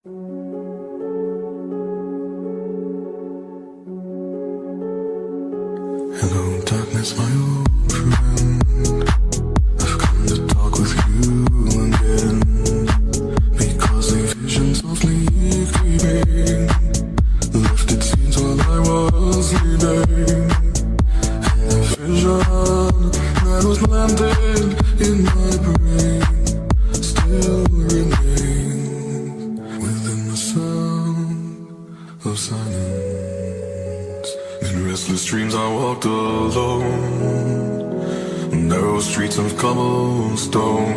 Hello, darkness, my old friend. I've come to talk with you again, because a vision softly creeping left its scenes while I was sleeping. And the vision that was planted in my brain still remains within the sound of silence. In restless dreams I walked alone, narrow streets of cobblestone.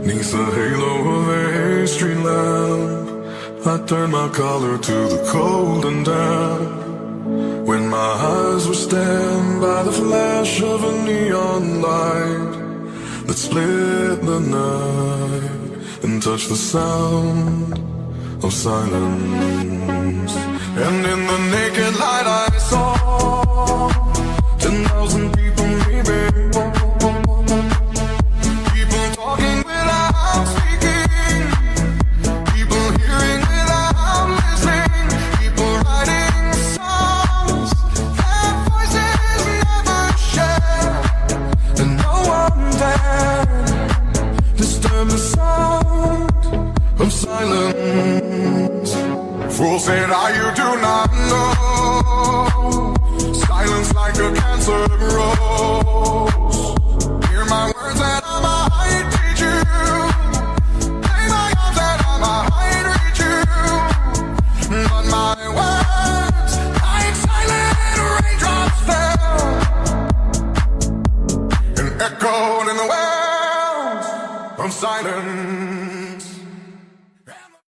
Neath the halo of a street lamp, I turned my collar to the cold and damp. When my eyes were stabbed by the flash of a neon light that split the night and touched the sound of silence. And in the naked light I saw 10,000 people maybe, people talking without speaking, people hearing without listening, people writing songs that voices never share, and no one dared disturb the sound of silence. Fools said, you do not know. Silence like a cancer grows.